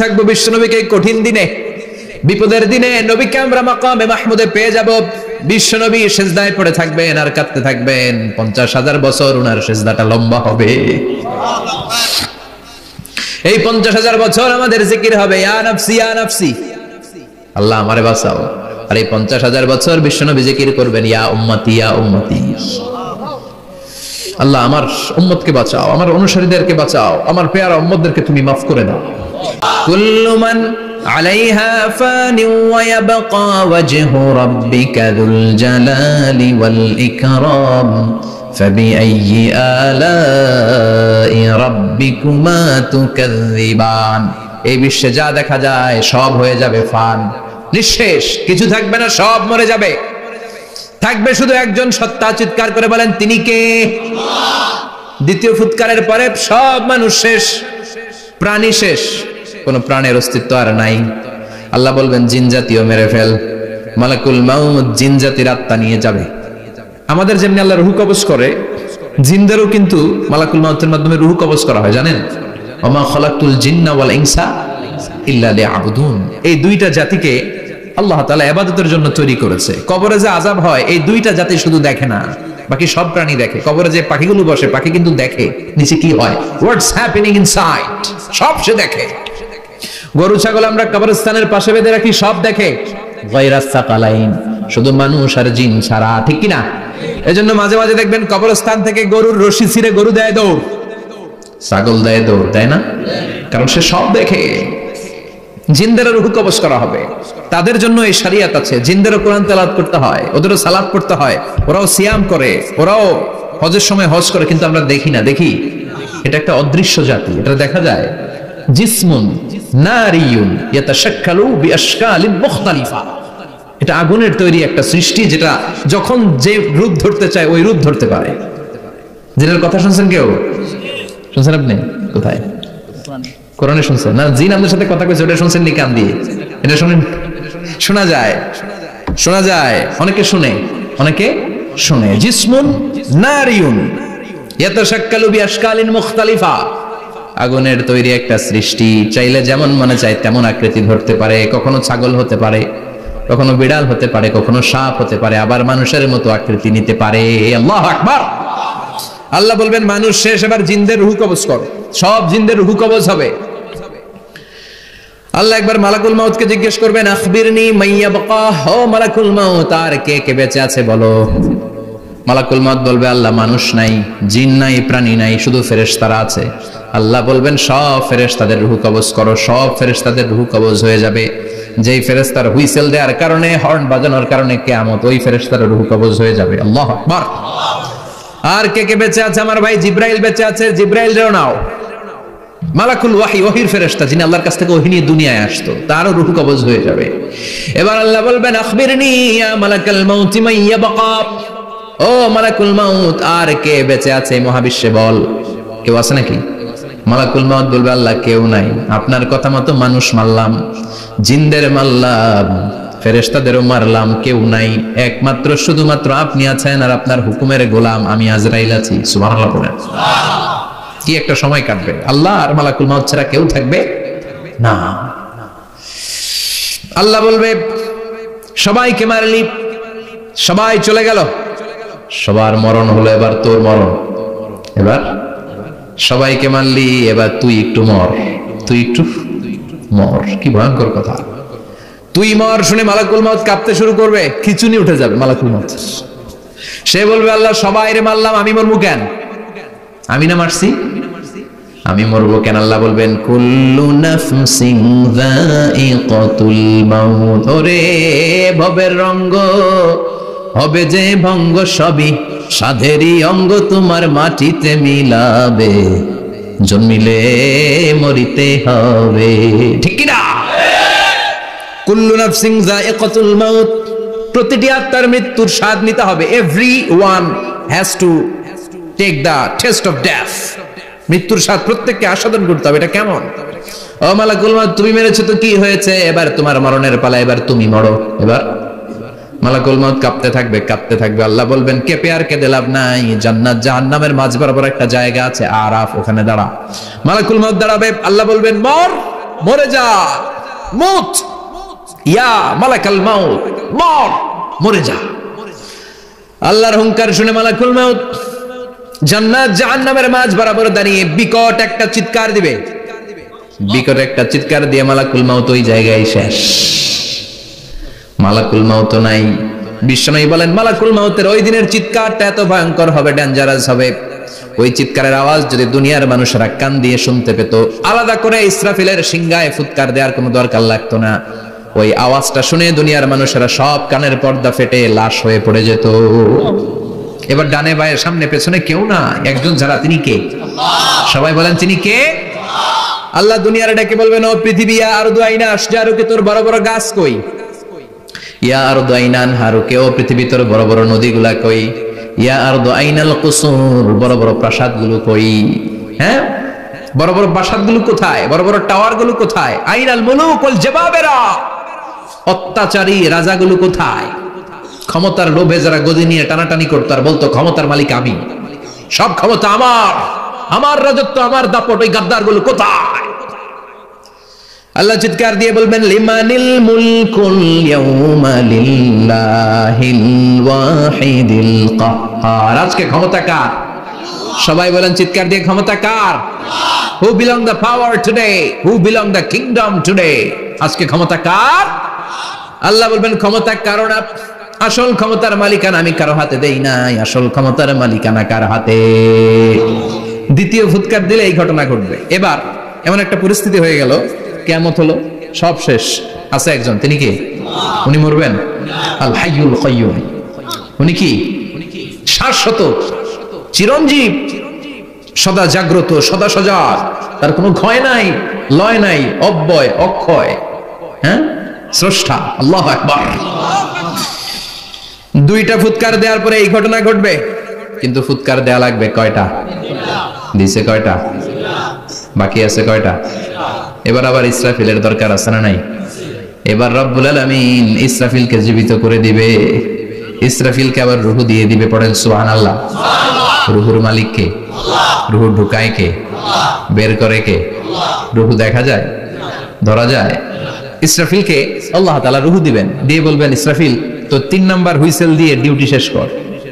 থাকবো বিশ্বনবীকে কঠিন দিনে, বিপদের দিনে নবীকে আমরা মাকামে মাহমুদে পেয়ে যাব। বিশ্বনবী সিজদায় পড়ে থাকবেন আর কাঁদতে থাকবেন। 50,000 বছর ওনার সিজদাটা লম্বা হবে। এই 50,000 বছর আমাদের জিকির হবে, ইয়া নাফসি ইয়া নাফসি, আল্লাহ আমারে বাঁচাও। আর এই 50,000 বছর বিশ্বনবী জিকির করবেন, ইয়া উম্মতি ইয়া উম্মতি, আল্লাহ আমার উম্মতকে বাঁচাও, আমার অনুসারীদেরকে বাঁচাও, আমার পেয়ারা উম্মতদেরকে তুমি মাফ করে দাও। কুল্লু মান আলাইহা ফানি ওয়া ইয়াবকা ওয়াজহু রাব্বিকা যুল জালালি ওয়াল ইকরাম ফাবিআইয়ি আলাই রাব্বিকুমা তুকাযযিবান। এই বিশ্বে যা দেখা যায় সব হয়ে যাবে ফান, নিঃশেষ, কিছু থাকবে না, সব মরে যাবে। থাকবে শুধু একজন সত্তা। চিৎকার করে বলেন, তিনি কে? দ্বিতীয় ফুৎকারের পরে সব মানুষ শেষ, প্রাণী শেষ, কোন প্রাণের অস্তিত্ব আর নাই। আল্লাহ বলবেন, জিন জাতিও মেরে ফেল। মালাকুল মাউত জিন জাতির আত্মা নিয়ে যাবে। আমাদের যেমনি আল্লাহ রূহ কবজ করে, জিনদেরও কিন্তু মালাকুল মাউতের মাধ্যমে রূহ কবজ করা হয়, জানেন? ওমা খালাকতুল জিন্না ওয়াল ইনসা ইল্লা লিয়াবুদুন। এই দুইটা জাতিকে আল্লাহ তাআলা ইবাদতের জন্য তৈরি করেছে। কবরে যে আযাব হয় এই দুইটা জাতি শুধু দেখে না, বাকি সব প্রাণী দেখে। কবরে যে পাখিগুলো বসে, পাখি কিন্তু দেখে নিচে কি হয়, হোয়াটস হ্যাপেনিং ইনসাইড, সব সে দেখে। গরু ছাগল আমরা কবরস্থানের পাশে বেঁধে রাখি, সব দেখে। গায়রাস সাকালাইন, শুধু মানুষ আর জিন ছাড়া, ঠিক কি না? এজন্য মাঝে মাঝে দেখবেন কবরস্থান থেকে গরুর রশি ছিঁড়ে গরু দেয় দৌড়, ছাগল দেয় দৌড়, তাই না? কারণ সে সব দেখে। জিনদেরও রূহ কবজ করা হবে, তাদের জন্য এই শরিয়ত আছে। জিনদেরও কোরআন তেলাওয়াত করতে হয়, ওদেরও সালাত পড়তে হয়, ওরাও সিয়াম করে, ওরাও হজের সময় হজ করে, কিন্তু আমরা দেখি না। দেখি, এটা একটা অদৃশ্য জাতি, এটা দেখা যায়। জিসমুন নারিয়ুন ইয়াতাশাক্কালু বিআশকালিন মুখতালিফা, এটা আগুনের তৈরি একটা সৃষ্টি, যেটা যখন যে রূপ ধরতে চায় ওই রূপ ধরতে পারে। জিনের কথা শুনছেন কেউ? শুনছেন আপনি? কোথায়? কোরআনে শুনছেন না? জিন আমাদের সাথে কথা কইছে, ওটা শুনছেন নি কান দিয়ে? এটা শুনেন, শোনা যায়, শোনা যায়, অনেকে শুনে, অনেকে শুনে। জিসমুন নারিয়ুন ইয়াতাশাক্কালু বিআশকালিন মুখতালিফা, আগুনের তৈরি একটা সৃষ্টি, চাইলে যেমন মনে চায় তেমন আকৃতি ধরতে পারে। কখনো ছাগল হতে পারে, কখনো বিড়াল হতে পারে, কখনো সাপ হতে পারে, আবার মানুষের মতো আকৃতি নিতে পারে। আল্লাহু আকবার। আল্লাহ বলবেন, মানুষ শেষ, এবার জিনদের রূহ কবজ করো। সব জিনদের রূহ কবজ হবে। আল্লাহ একবার মালাকুল মাউতকে জিজ্ঞেস করবেন, আখবিরনি মাইয়াবকা, ও মালাকুল মাউত, আর কে কে বেঁচে আছে বলো। মালাকুল মাউত বলবে, আল্লাহ মানুষ নাই, জিন নাই, প্রাণী নাই, শুধু ফেরেশতারা আছে। আল্লাহ বলবেন, সব ফেরেশতাদের রূহ কবজ করো। সব ফেরেশতাদের রূহ কবজ হয়ে যাবে। যেই ফেরেশতার হুইসেল দেওয়ার কারণে, হর্ন বাজানোর কারণে কিয়ামত, ওই ফেরেশতার রূহ কবজ হয়ে যাবে। আল্লাহু আকবার। আর কে কে বেঁচে আছে? আমার ভাই জিব্রাইল বেঁচে আছে, জিব্রাইল রেও নাও। মালাকুল ওয়াহি, ওহির ফেরেশতা, যিনি আল্লাহর কাছ থেকে ওহী নিয়ে দুনিয়ায় আসতো, তারও রূহ কবজ হয়ে যাবে। এবার আল্লাহ বলবেন, আখবিরনি ইয়া মালাকাল মাউত মাইয়াবকা, ও মালাকুল মাউত, আর কে বেঁচে আছে মহাবিশ্বে বল। কেউ আছে নাকি? মালাকুল মাউত বলবে, আল্লাহ কেউ নাই, আপনার কথা মতো মানুষ মারলাম, জিনদের মারলাম, ফেরেশতাদেরও মারলাম, কেউ নাই, একমাত্র শুধুমাত্র আপনি আছেন, আর আপনার হুকুমের গোলাম আমি আজরাইল আছি। সুবহানাল্লাহ বলেন। কি একটা সময় কাটবে, আল্লাহ আর মালাকুল মাউত ছাড়া কেউ থাকবে না। আল্লাহ বলবে, সবাইকে মারলি, সবাই চলে গেল, সবার মরণ হলো, এবার তোর মরণ। এবার সবাইকে মারলি, এবার তুই একটু মর, তুই একটু মর। কি ভয়ঙ্কর কথা। তুই মর শুনে মালাকুল মাউত কাঁপতে শুরু করবে, খিচুনি উঠে যাবে মালাকুল মাউত। সে বলবে, আল্লাহ সবাইরে মারলাম, আমি মরবো কেন? আমি না মারছি, আমি মরবো কেন? আল্লাহ বলবেন, কুল্লু নাফসিন যায়িকাতুল মাউত, ওরে ভবের রঙ্গ হবে যে ভঙ্গ, সবই সাধেরই অঙ্গ, তোমার মাটিতে মিলাবে, জন্মিলে মরিতে হবে, ঠিক কি না? কুল্লু নাফসিন যায়িকাতুল মাউত, প্রতিটি আত্মার মৃত্যুর স্বাদ নিতে হবে। Everyone has to take the taste of death. মৃত্যুর স্বাদ প্রত্যেককে আস্বাদন করতে হবে। এটা কেমন? ও মালাকুল মাউত, তুমি মেরেছো তো কি হয়েছে, এবার তোমার মরণের পালা, এবার তুমি মরো। এবার মালাকুল মাউত কাঁপতে থাকবে, কাঁপতে থাকবে। আল্লাহ বলবেন, কেঁপে আর কেঁদে লাভ নাই, জান্নাত জাহান্নামের মাঝ বরাবর একটা জায়গা আছে, আরাফ, ওখানে দাঁড়া। মালাকুল মাউত দাঁড়াবে, আল্লাহ বলবেন, মর। মরে যা, মুত, ইয়া মালাকাল মাউত, মর, মরে যা। আল্লাহর হুঙ্কার শুনে মালাকুল মাউত জান্নাত জাহান্নামের মাঝ বরাবর দাঁড়িয়ে বিকট একটা চিৎকার দিবে। বিকট একটা চিৎকার দিয়ে মালাকুল মাউত ওই জায়গায় শেষ। মালাকুল মাউত নাই। বিশ্বনবী বলেন মালাকুল মাউতের ওই দিনের চিৎকারটা এত ভয়ঙ্কর হবে, ডেঞ্জারাস হবে, ওই চিৎকারের আওয়াজ যদি দুনিয়ার মানুষেরা কান দিয়ে শুনতে পেত, আলাদা করে ইসরাফিলের সিংহায় ফুৎকার দেওয়ার কোনো দরকার লাগতো না। ওই আওয়াজটা শুনে দুনিয়ার মানুষেরা সব কানের পর্দা ফেটে লাশ হয়ে পড়ে যেত। এবার ডানে বায়ে সামনে পেছনে কেউ না, একজন ছাড়া, তিনি কে? সবাই বলেন তিনি কে? আল্লাহ দুনিয়ার ডেকে বলবেন, ও পৃথিবী, ইয়া আরদু আইনা আশজারুকে, তোর বড় বড় গাছ কই? ইয়া আরদু আইনা আনহারুকে, ও পৃথিবী তোর বড় বড় নদীগুলা কই? ইয়া আরদু আইনাল কুসুর, বড় বড় প্রাসাদগুলো কই? হ্যাঁ, বড় বড় প্রাসাদগুলো কোথায়? বড় বড় টাওয়ারগুলো কোথায়? আইনাল মুলুক ওয়াল জাবাবেরা, অত্যাচারী রাজাগুলো কোথায়? ক্ষমতার লোভে যারা গদি নিয়ে টানাটানি করতো আর বলতো ক্ষমতার মালিক আমি, সব ক্ষমতা আমার, আমার রাজত্ব, আমার দাপট, ওই গাদ্দারগুলো কোথায়? আল্লাহ চিৎকার দিয়ে বলবেন, লিমানিল মুলকুল ইয়াউমা লিল্লাহিল ওয়াহিদিল কাহ্হার, আজকে ক্ষমতা কার? সবাই বলেন চিৎকার দিয়ে, ক্ষমতা কার? Who belong the power today, who belong the kingdom today, আজকে ক্ষমতা কার? আল্লাহ বলবেন ক্ষমতা কারো না, আসল ক্ষমতার মালিকানা আমি কারো হাতে দেই নাই, আসল ক্ষমতার মালিকানা কার হাতে? দ্বিতীয় ফুৎকার দিলে এই ঘটনা ঘটবে। এবার এমন একটা পরিস্থিতি হয়ে গেল, কিয়ামত হলো, সব শেষ, আছে একজন, তিনি কি? উনি মরবেন? আল হাইয়ুল কাইয়ুম। উনি কি? শাশ্বত, চিরঞ্জীব, সদা জাগ্রত, সদা সজাগ, তার কোনো ক্ষয় নাই, লয় নাই, অব্যয়, অক্ষয়, হ্যাঁ, স্রষ্টা। আল্লাহু আকবার। দুইটা ফুৎকার দেওয়ার পরে এই ঘটনা ঘটবে, কিন্তু ফুৎকার দেয়া লাগবে কয়টা? দিছে কয়টা? বাকি আছে কয়টা? এবার আবার ইসরাফিলের দরকার আছে না নাই? এবার রব্বুল আলামিন ইসরাফিলকে জীবিত করে দিবে, ইসরাফিলকে আবার রূহ দিয়ে দিবে। পড়েন সুবহানাল্লাহ। রূহুর মালিক কে? রূহ ঢুকায় কে? বের করে কে? রূহ দেখা যায়, ধরা যায়? ইসরাফিলকে আল্লাহ তাআলা রূহ দিবেন, দিয়ে বলবেন ইসরাফিল তো 3 নাম্বার হুইসেল দিয়ে ডিউটি শেষ কর।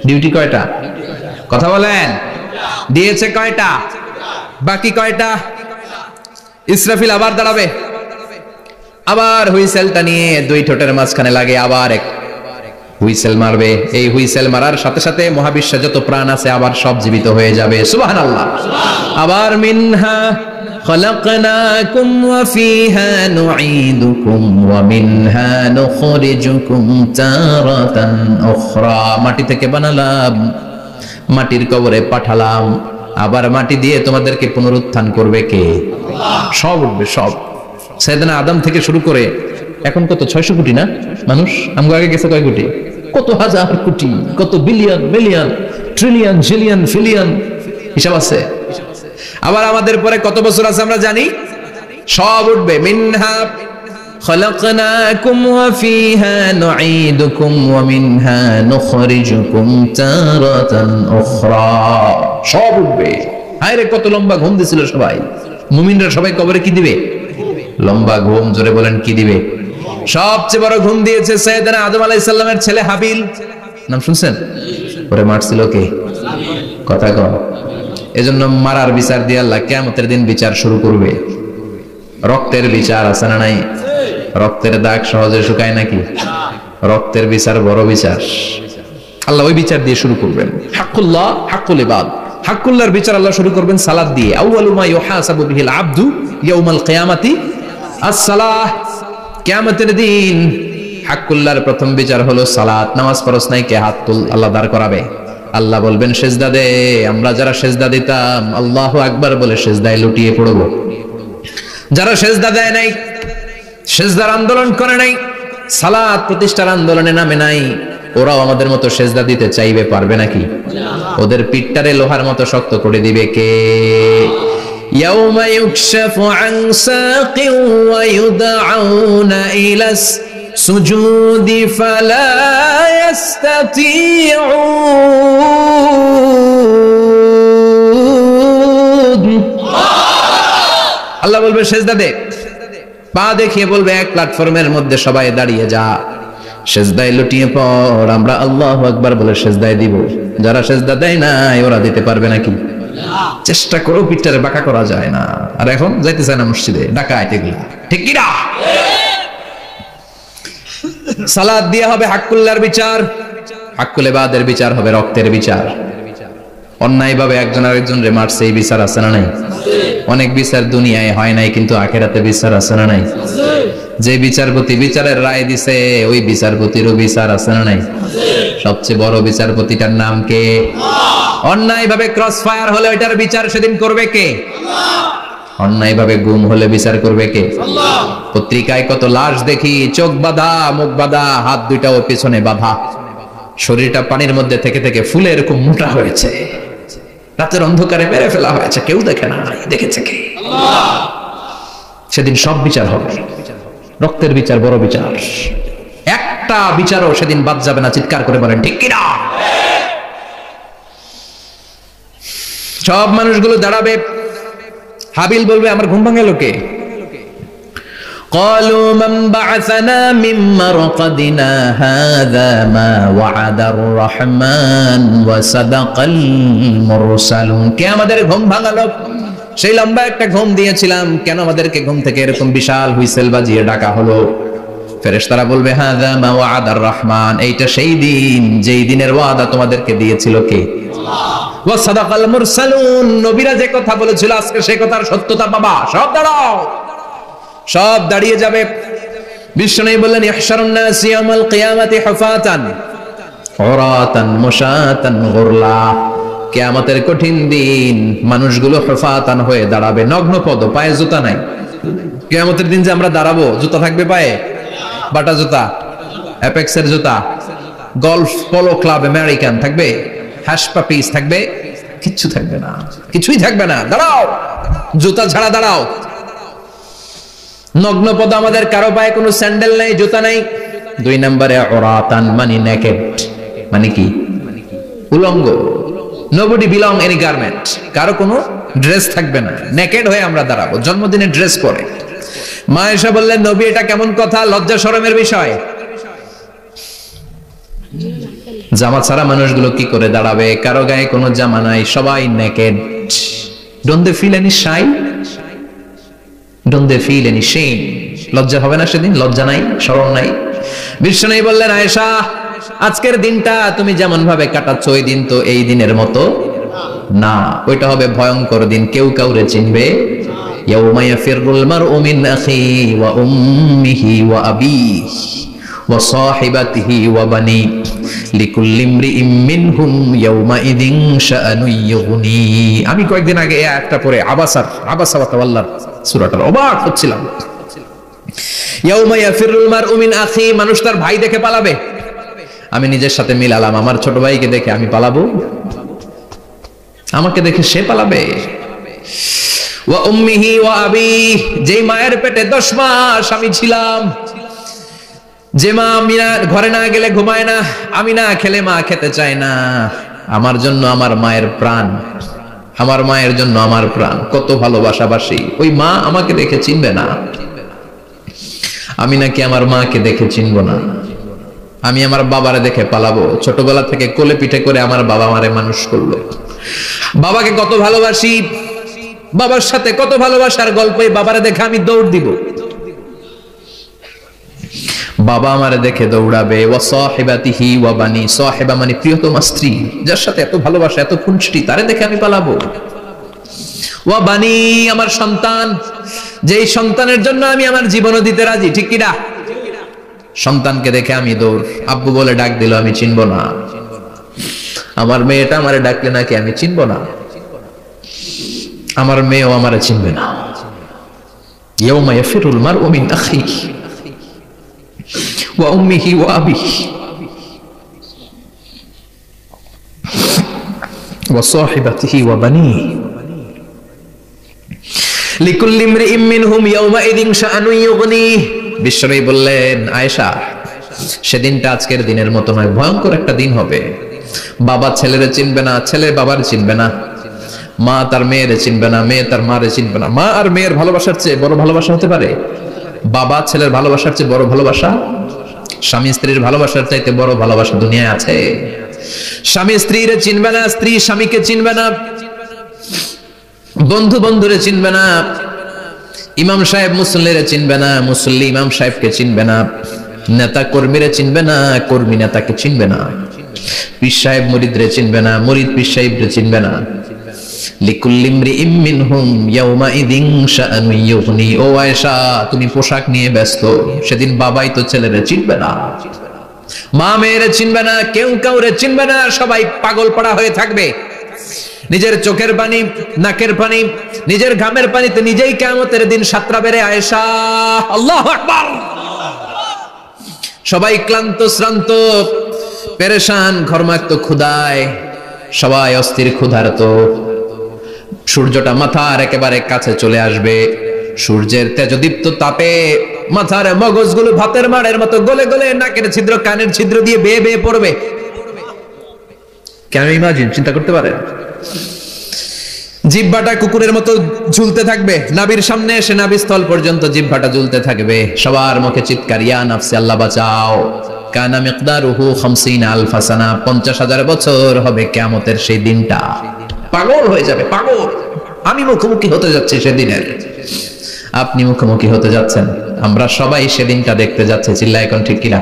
ডিউটি কয়টা? কথা বলেন, দিয়েছে কয়টা? বাকি কয়টা? ইসরাফিল আবার দাঁড়াবে, আবার হুইসেলটা নিয়ে দুই ঠোঁটের মাঝখানে লাগে আবার এক হুইসেল মারবে। এই হুইসেল মারার সাথে সাথে মহাবিশ্বে যত প্রাণ আছে আবার সব জীবিত হয়ে যাবে। সুবহানাল্লাহ। আবার মিনহা خلقناكم وفيها نعيدكم ومنها نخرجكم تارة أخرى, মাটি থেকে বানালাম, মাটির কবরে পাঠালাম, আবার মাটি দিয়ে তোমাদেরকে পুনরুত্থান করবে কে? সব উঠবে, সব। সাইয়েদনা আদম থেকে শুরু করে এখন কত 600 কোটি না মানুষ? আমগো আগে গেছে কয় কোটি? কত হাজার কোটি, কত billion, million, trillion, zillion, pillion, হিসাব আছে। আবার আমাদের পরে কত বছর আছে আমরা জানি? সব উঠবে। মিনহা খালাকনাকুম ওয়া ফিহা নুঈদুকুম ওয়া মিনহা নুখরিজুকুম তারাতান উখরা, সব উঠবে। হায়রে কত লম্বা ঘুম দিছিল সবাই। মুমিনরা সবাই কবরে কি দিবে? লম্বা ঘুম। জোরে বলেন কি দিবে? সবচেয়ে বড় ঘুম দিয়েছে সাইয়েদনা আদম আলাইহিস সালামের ছেলে হাবিল। নাম শুনছেন? ওরে মারছিল কে? কথা কও। এজন্য মারার বিচার দিয়ে আল্লাহ কিয়ামতের দিন বিচার শুরু করবে। রক্তের বিচার আছে না নাই? রক্তের দাগ সহজে শুকায় নাকি? রক্তের বিচার বড় বিচার। আল্লাহ ওই বিচার দিয়ে শুরু করবেন। হাক্কুল্লাহ, হাক্কুল ইবাদ। হাক্কুল্লাহর বিচার আল্লাহ শুরু করবেন সালাত দিয়ে। আউয়ালু মা ইউহাসাবু বিহিল আবদু ইয়াউমাল কিয়ামাতি আস-সালাহ। কিয়ামতের দিন হাক্কুল্লাহর প্রথম বিচার হলো সালাত। নামাজ পড়ছ নাই, কে হাত তুল, আল্লাহ দাঁড় করাবে। আল্লাহ বলবেন সেজদা দে। আমরা যারা সেজদা দিতাম আল্লাহু আকবার বলে সেজদায় লুটিয়ে পড়ব। যারা সেজদা দেয় নাই, সেজদার আন্দোলন করে নাই, সালাত প্রতিষ্ঠার আন্দোলনে নামে নাই, ওরাও আমাদের মতো সেজদা দিতে চাইবে, পারবে নাকি? ওদের পিঠটারে লোহার মতো শক্ত করে দিবে কে? ইয়াউমা ইউকশাফু আন সাকিন ওয়া ইউদআউনা ইলাস সুজুদি ফালা ইস্তাতিউন। আল্লাহ বলবে সেজদা দে। পা দেখিয়ে বলবে এক প্ল্যাটফর্মের মধ্যে সবাই দাঁড়িয়ে যা, সেজদায় লুটিয়ে পড়, আমরা আল্লাহু আকবার বলে সেজদায় দিব। যারা সেজদা দেয় না ওরা দিতে পারবে নাকি? চেষ্টা করো, পিঠটারে বাঁকা করা যায় না। আর এখন যাইতে চায় না মসজিদে, ডাকায় এগুলা, ঠিক কি না? সালাত দিয়ে হবে হাক্কুল্লার বিচার, হাক্কুল ইবাদের বিচার হবে রক্তের বিচার। অন্যায়ভাবে একজন আরেকজনরে মারছে, এই বিচার আছে না নাই? অনেক বিচার দুনিয়ায় হয় নাই, কিন্তু আখিরাতে বিচার আছে না নাই? যে বিচারপতি বিচারের রায় দিছে ওই বিচারপতিরও বিচার আছে না নাই? সবচেয়ে বড় বিচারপতিটার নাম কে? অন্যায়ভাবে ক্রস ফায়ার হলে ওইটার বিচার সেদিন করবে কে? অন্যায়ভাবে গুম হলে বিচার করবে কে? পত্রিকায় কত লাশ দেখি, চোখ বাঁধা, মুখ বাঁধা, হাত দুইটাও পেছনে বাঁধা, শরীরটা পানির মধ্যে থেকে থেকে ফুলে এরকম মোটা হয়েছে, রাতের অন্ধকারে মেরে ফেলা হয়েছে, কেউ দেখে না, দেখেছে কে? সেদিন সব বিচার হবে, রক্তের বিচার, বড় বিচার। একটা বিচারও সেদিন বাদ যাবে না, চিৎকার করে বলেন ঠিক কিনা? সব মানুষগুলো দাঁড়াবে, হাবিল বলবে আমার ঘুম ভাঙালো কে? قالوا من بعثنا من مرقدنا هذا ما وعد الرحمن وصدق المرسلون। কে আমাদের ঘুম ভাঙালো? সেই লম্বা একটা ঘুম দিয়েছিলাম, কেন আমাদেরকে ঘুম থেকে এরকম বিশাল হুইসেল বাজিয়ে ডাকা হলো? ফেরেশতারা বলবে হাযা মা ওয়া'আদার রহমান, এইটা সেই দিন যেই দিনের ওয়াদা তোমাদেরকে দিয়েছিল কে? আল্লাহ। ওয়া সাদাকাল মুরসালুন, নবীরা যে কথা বলেছিল আজকে সেই কথার সত্যতা পাবা। সব দাঁড়াও, সব দাঁড়িয়ে যাবে। বিশ্বনবী বললেন ইহশারুন নাস ইয়াউমাল কিয়ামাতি হুফাতান উরাতান মুশাতান গুরলা, কিয়ামতের কঠিন দিন মানুষগুলো হুফাতান হয়ে দাঁড়াবে, নগ্ন পদ, পায়ে জুতা নাই। কিয়ামতের দিন যে আমরা দাঁড়াবো, জুতা থাকবে পায়ে? বাটা জুতা, অ্যাপেক্সের জুতা, গলফ পোলো ক্লাব আমেরিকান থাকবে? হ্যাশ পাপিস থাকবে? কিচ্ছু থাকবে না, কিছুই থাকবে না। দাঁড়াও, জুতা ছাড়া দাঁড়াও। নগ্ন পদ, আমাদের কারো পায়ে কোনো স্যান্ডেল নাই, জুতা নাই। 2 নম্বরে উরাতান মানে নেকেড, মানে কি? উলঙ্গ, নোবডি বিলং এনি গার্মেন্ট, কারো কোনো ড্রেস থাকবে না, নেকেড হয়ে আমরা দাঁড়াবো। জন্মদিনে ড্রেস পরে। মা আয়েশা বললেন নবী এটা কেমন কথা, লজ্জা শরমের বিষয়। জামা ছাড়া মানুষগুলো কি করে দাঁড়াবে? কারো গায়ে কোনো জামা নাই, সবাই naked. Don't they feel any shy? Don't they feel any shame? লজ্জা হবে না সেদিন? লজ্জা নাই, শরম নাই। বিশ্বনবী বললেন আয়েশা আজকের দিনটা তুমি যেমন ভাবে কাটাচ্ছ ওই দিন তো এই দিনের মতো না, ওইটা হবে ভয়ঙ্কর দিন, কেউ কাউরে চিনবে। ইয়াউমা ইয়াফিরুল মারউ মিন আখিহি ওয়া উম্মিহি ওয়া আবিহি ওয়া সাহিবাতিহি ওয়া বানি লিকুল্লি ইমরিইম মিনহুম ইয়াউমাইযিন শাআনুন ইউগনি। আমি কয়েকদিন আগে এই আয়াতটা পড়ে আবাসা ওয়া তাওয়াল্লার সূরাটার অবাক হচ্ছিলাম। ইয়াউমা ইয়াফিরুল মারউ মিন আখিহি, মানুষ তার ভাই দেখে পালাবে। আমি নিজের সাথে মিলালাম, আমার ছোট ভাইকে দেখে আমি পালাবো? আমাকে দেখে সে পালাবে? ওয়া উম্মিহি ওয়া আবিহি, যেই মায়ের পেটে 10 মাস আমি ছিলাম, যে মা আমি ঘরে না গেলে ঘুমায় না, আমি না খেলে মা খেতে চায় না, আমার জন্য আমার মায়ের প্রাণ, আমার মায়ের জন্য আমার প্রাণ, কত ভালোবাসাবাসী। ওই মা আমাকে দেখে চিনবে না, আমি নাকি আমার মাকে দেখে চিনব না। আমি আমার বাবারে দেখে পালাবো। ছোটবেলা থেকে কোলে পিঠে করে আমার বাবা আমারে মানুষ করলো, বাবাকে কত ভালোবাসি, বাবার সাথে কত ভালোবাসার গল্প, বাবারে দেখে আমি দৌড় দিব, বাবা আমারে দেখে দৌড়াবে। ওয়া সাহিবাতিহি ওয়া বানি, সাহিবা মানে প্রিয়তমা স্ত্রী, যার সাথে এত ভালোবাসা, এত খুনসুটি, তারে দেখে আমি পালাবো। ওয়া বানি, আমার সন্তান, যেই সন্তানের জন্য আমি আমার জীবনও দিতে রাজি, ঠিক কি না? সন্তানকে দেখে আমি দৌড়। আব্বু বলে ডাক দিল আমি চিনব না, আমার মেয়েটা আমারে ডাকলে নাকি আমি চিনব না, আমার মেয়েও আমারে চিনবে না। ইয়াউমা ইয়াফিরুল মারউ মিন আখিহি ওয়া উম্মিহি ওয়া আবিহি ওয়া সাহিবাতিহি ওয়া বানিহি লিকুল্লি ইমরিইম মিনহুম ইয়াউমাইযিন শাআনুন ইউগনি। বিশ্বনবী বললেন আয়েশা সেদিনটা আজকের দিনের মতো নয়, ভয়ঙ্কর একটা দিন হবে। বাবা ছেলেরে চিনবে না, ছেলে বাবার চিনবে না, মা তার মেয়েরে চিনবে না, মেয়ে তার মারে চিনবে না। মা আর মেয়ের ভালোবাসার চেয়ে বড় ভালোবাসা হতে পারে? বাবা ছেলের ভালোবাসার চেয়ে বড় ভালোবাসা, স্বামী স্ত্রীর ভালোবাসার চাইতে বড় ভালোবাসা দুনিয়ায় আছে? স্বামী স্ত্রীরে চিনবে না, স্ত্রী স্বামীকে চিনবে না, বন্ধু বন্ধুরে চিনবে না, ইমাম সাহেব মুসল্লিরে চিনবে না, মুসল্লি ইমাম সাহেবকে চিনবে না, নেতা কর্মীরে চিনবে না, কর্মী নেতাকে চিনবে না, পীর সাহেব মুরিদরে চিনবে না, মুরিদ পীর সাহেবরে চিনবে না। লিকুল্লি ইমরিইম মিনহুম ইয়াউমাইযিন শাআনু ইউগনি। ও আয়েশা, তুমি পোশাক নিয়ে ব্যস্ত, সেদিন বাবাই তো ছেলেরে চিনবে না, মা মেয়েরে চিনবে না, কেউ কাউরে চিনবে না, সবাই পাগল পাড়া হয়ে থাকবে। নিজের চোখের পানি, নাকের পানি, নিজের ঘামের পানিতে নিজেই কিয়ামতের দিন সাতরা বেড়ে আয়েশা। আল্লাহু আকবার। সবাই ক্লান্ত শ্রান্ত, পেরেশান, ঘর্মাক্ত, ক্ষুধায় সবাই অস্থির, ক্ষুধার্ত। সূর্যটা মাথার একেবারে কাছে চলে আসবে, সূর্যের তেজদীপ্ত তাপে মাথার মগজগুলো ভাতের মাড়ের মতো গলে গলে নাকের ছিদ্র, কানের ছিদ্র দিয়ে বেয়ে বেয়ে পড়বে। কেন ইমাজিন, চিন্তা করতে পারেন? জিহ্বাটা কুকুরের মতো ঝুলতে থাকবে, নাভির সামনে এসে নাভিস্থল পর্যন্ত জিহ্বাটা ঝুলতে থাকবে। সবার মুখে চিৎকার, ইয়া নাফসি, আল্লাহ বাঁচাও। কানা মিকদারুহু 50,000 সানা, 50,000 বছর হবে কিয়ামতের সেই দিনটা। পাগল হয়ে যাবে, পাগল। আমি মুখোমুখি হতে যাচ্ছি সেদিনের, আপনি মুখোমুখি হতে যাচ্ছেন, আমরা সবাই সেদিনটা দেখতে যাচ্ছি। চিল্লা এখন ঠিক কিনা?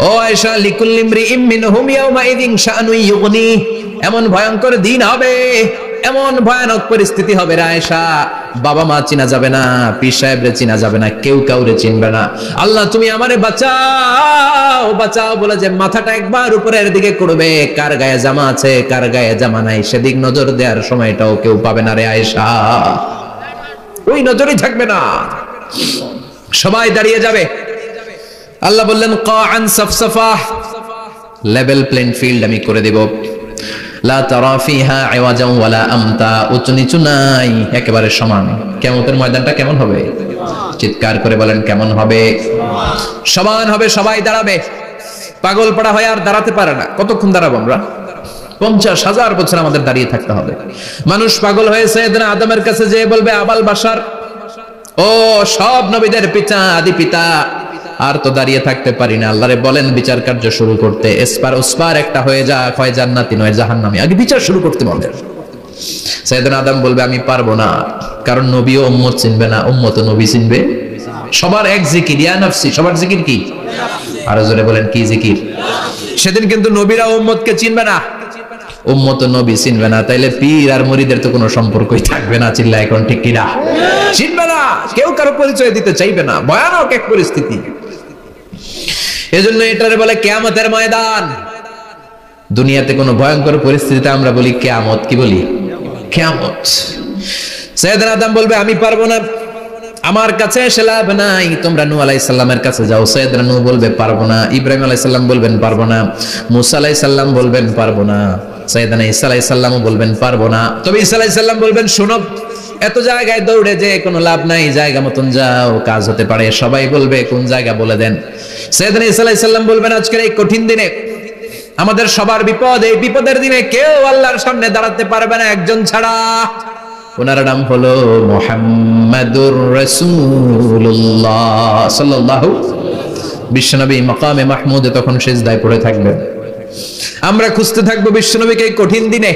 ও আয়েশা, লিকুল্লি ইমরিইম মিনহুম ইয়াউমাইযিন শাআনু ইউগনি। এমন ভয়ঙ্কর দিন হবে, এমন ভয়ানক পরিস্থিতি হবে রে আয়েশা, বাবা মা চিনা যাবে না, পীর সাহেবরে চিনা যাবে না, কেউ কাউরে চিনবে না। আল্লাহ তুমি আমারে বাঁচাও, বাঁচাও বলে যে মাথাটা একবার উপরের দিকে করবে, কার গায়ে জামা আছে কার গায়ে জামা নাই সেদিক নজর দেওয়ার সময়টাও কেউ পাবে না রে আয়েশা। ওই নজরই থাকবে না, সবাই দাঁড়িয়ে যাবে। আল্লাহ বললেন কাআন সাফসাফা, লেভেল প্লেইং ফিল্ড আমি করে দেব। লা তারা ফিহা আওয়াজান ওয়ালা আমতা, উঁচু নিচু নাই, একেবারে সমান। কিয়ামতের ময়দানটা কেমন হবে? চিৎকার করে বলেন কেমন হবে? সমান হবে, সবাই দাঁড়াবে। পাগল পাড়া হয়ে আর দাঁড়াতে পারে না। কতক্ষণ দাঁড়াবো আমরা? 50,000 বছর আমাদের দাঁড়িয়ে থাকতে হবে। মানুষ পাগল হয়ে সাইয়েদনা আদমের কাছে যেয়ে বলবে, আবাল বাশার, ও সব নবীদের পিতা, আদি পিতা, আর তো দাঁড়িয়ে থাকতে পারি না, আল্লাহরে বলেন বিচার কার্য শুরু করতে। এসপার ওসপার একটা হয়ে যা, হয় জান্নাতি নয় জাহান্নামী, আগে বিচার শুরু করতে বলেন। সাইয়েদনা আদম বলবে আমি পারবো না, কারণ নবীও উম্মত চিনবে না, উম্মত নবী চিনবে। সবার এক জিকির, ইয়া নাফসি। সবার জিকির কি? আরো জোরে বলেন কি জিকির? সেদিন কিন্তু নবীরা উম্মতকে চিনবে না, উম্মত নবী চিনবে না, তাইলে পীর আর মুরিদের তো কোনো সম্পর্কই থাকবে না। চিল্লা এখন ঠিক কিনা? চিনবে না, কেউ কারো পরিচয় দিতে চাইবে না। ভয়ানক এক পরিস্থিতি। এজন্য এটারে বলে কিয়ামতের ময়দান। দুনিয়াতে কোনো ভয়ঙ্কর পরিস্থিতিতে আমরা বলি কিয়ামত। কি বলি? কিয়ামত। সাইয়েদনা আদম বলবে আমি পারবো না, আমার কাছে এসে লাভ নাই, তোমরা নূহ আলাইহিস সালামের কাছে যাও। সাইয়েদনা নূহ বলবে পারবো না, ইব্রাহিম আলাইহিস সালাম বলবেন পারবো না, মুসা আলাইহিস সালাম বলবেন পারবো না, সাইয়েদনা ঈসা আলাইহিস সালামও বলবেন পারবো না। তবে ঈসা আলাইহিস সালাম বলবেন শোনো, এত জায়গায় দৌড়ে যে কোনো লাভ নাই, জায়গা মতন যাও, কাজ হতে পারে। সবাই বলবে কোন জায়গা বলে দেন। সাইয়েদনা ঈসা আলাইহিস সালাম বলবেন আজকের এই কঠিন দিনে আমাদের সবার বিপদ, এই বিপদের দিনে কেউ আল্লাহর সামনে দাঁড়াতে পারবে না একজন ছাড়া। ওনার নাম হলো মুহাম্মাদুর রাসূলুল্লাহ সাল্লাল্লাহু। বিশ্বনবী মাকামে মাহমুদে তখন সিজদায় পড়ে থাকবেন। আমরা খুঁজতে থাকবো বিশ্বনবীকে এই কঠিন দিনে,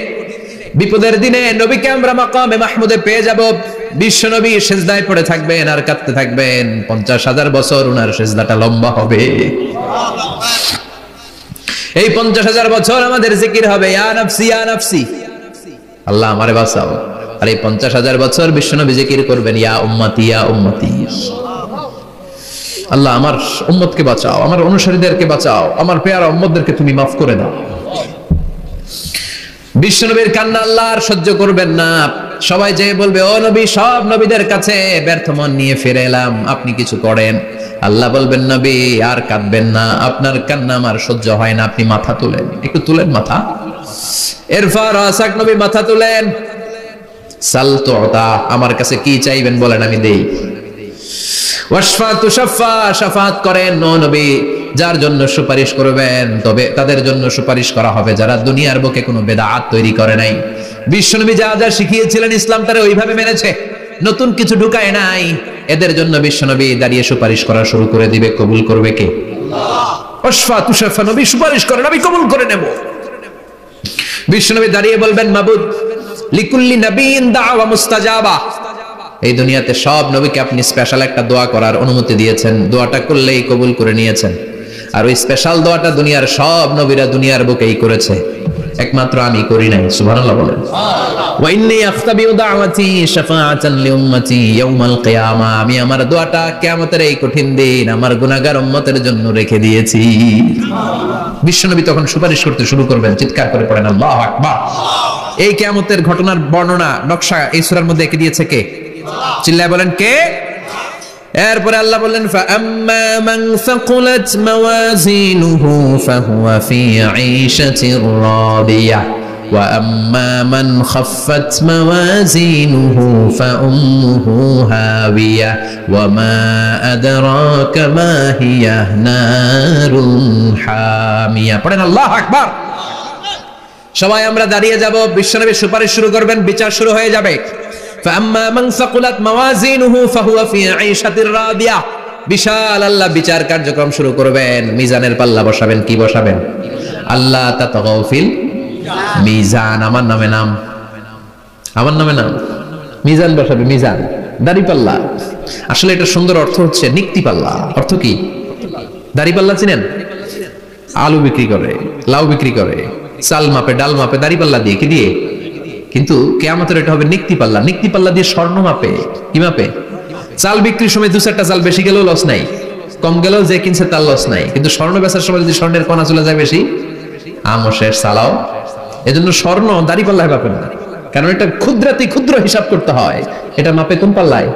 বিপদের দিনে নবীকে আমরা মাকামে মাহমুদে পেয়ে যাব। বিশ্বনবী সিজদায় পড়ে থাকবেন আর কাঁদতে থাকবেন। 50,000 বছর ওনার সিজদাটা লম্বা হবে। এই 50,000 বছর আমাদের জিকির হবে ইয়া নাফসি ইয়া নাফসি, আল্লাহ আমারে বাঁচাও। আর এই 50,000 বছর বিশ্বনবী জিকির করবেন ইয়া উম্মতি ইয়া উম্মতি, আল্লাহ আমার উম্মতকে বাঁচাও, আমার অনুসারীদেরকে বাঁচাও, আমার পেয়ারা উম্মতদেরকে তুমি মাফ করে দাও। বিশ্বনবীর কান্না আল্লাহ আর সহ্য করবেন না। সবাই যে বলবে ও নবী, সব নবীদের কাছে ব্যর্থ মন নিয়ে ফিরে এলাম, আপনি কিছু করেন। আল্লাহ বলবেন নবী আর কাঁদবেন না, আপনার কান্না আমার সহ্য হয় না, আপনি মাথা তুলেন, একটু তুলেন মাথা। এরফার আসাক নবী মাথা তুলেন। সাল তুতা, আমার কাছে কি চাইবেন বলেন আমি দেই। ওয়াশফা তুশাফা, শাফাত করেন ও নবী, যার জন্য সুপারিশ করবেন তবে তাদের জন্য সুপারিশ করা হবে যারা দুনিয়ার বুকে কোনো বেদাত তৈরি করে নাই। বিশ্বনবী যা যা শিখিয়েছিলেন ইসলাম তারা ওইভাবে মেনেছে। নতুন কিছু ঢুকায় নাই। এদের জন্য বিশ্বনবী দাঁড়িয়ে সুপারিশ করা শুরু করে দিবে। কবুল করবে কে? আল্লাহ। ওয়াশফা তুশাফা, নবী সুপারিশ করেন, আমি কবুল করে নেব। বিশ্বনবী দাঁড়িয়ে বলবেন, মাবুদ লিকুল্লি নবিয়্যিন দাওয়া মুস্তাজাবা। এই দুনিয়াতে সব নবীকে আপনি স্পেশাল একটা দোয়া করার অনুমতি দিয়েছেন, দোয়াটা করলেই কবুল করে নিয়েছেন। আর ওই স্পেশাল দোয়াটা দুনিয়ার সব নবীরা দুনিয়ার বুকেই করেছে, একমাত্র আমি করি নাই। সুবহানাল্লাহ বলেন। ওয়া ইন্নী আখতাবিউ দাওয়াতি শাফাআতান লিউম্মতি ইয়াউমাল কিয়ামা। আমি আমার দোয়াটা কিয়ামতের এই কঠিন দিন আমার গুনাহগার উম্মতের জন্য রেখে দিয়েছি। বিশ্বনবী তখন সুপারিশ করতে শুরু করবেন, চিৎকার করে পড়েন আল্লাহু আকবার। এই কিয়ামতের ঘটনার বর্ণনা নকশা এই সূরার মধ্যে এঁকে দিয়েছে কে? চিল্লায় বলেন কে? এরপরে আল্লাহ বললেন, ফাআম্মা মান সাকুলাত মাওয়াজিনুহু ফাহুয়া ফি ঈশাতির রাদিয়াহ ওয়া আম্মা মান খাফফাত মাওয়াজিনুহু ফাউম্মুহু হাওিয়াহ ওয়া মা আদরাকা মা হিয়া নারুন হামিয়া। পড়েন আল্লাহু আকবার। সবাই আমরা দাঁড়িয়ে যাব, বিশ্বনবী সুপারিশ শুরু করবেন, বিচার শুরু হয়ে যাবে। فأما من ثقلت موازينه فهو في عيشة راضية। বিশাল আল্লাহ বিচার কার্যক্রম শুরু করবেন, মিজানের পাল্লা বসাবেন। কি বসাবেন? আল্লাহ তাতাগাউ ফিল মিজান। আমার নামে নাম, আমার নামে নাম। মিজান বসাবে, মিজান দাড়ি পাল্লা। আসলে এটা সুন্দর অর্থ হচ্ছে নিক্তি পাল্লা। অর্থ কি? দাড়ি পাল্লা চিনেন? আলু বিক্রি করে, লাউ বিক্রি করে, চাল মাপে, ডাল মাপে, দাড়ি পাল্লা দিয়ে। কি দিয়ে? কিন্তু কিয়ামতের এটা হবে নিক্তি পাল্লা। নিক্তি পাল্লা দিয়ে স্বর্ণ মাপে। কি মাপে? চাল বিক্রির সময় দু চারটা চাল বেশি গেলেও লস নাই, কম গেলেও যে কিনছে তার লস নাই। কিন্তু স্বর্ণ বেচার সময় যদি স্বর্ণের কণা চলে যায় বেশি, আমও শেষ, চালাও। এজন্য স্বর্ণ দাড়ি পাল্লায় মাপে না, কারণ এটা ক্ষুদ্রাতি ক্ষুদ্র হিসাব করতে হয়। এটা মাপে কোন পাল্লায়?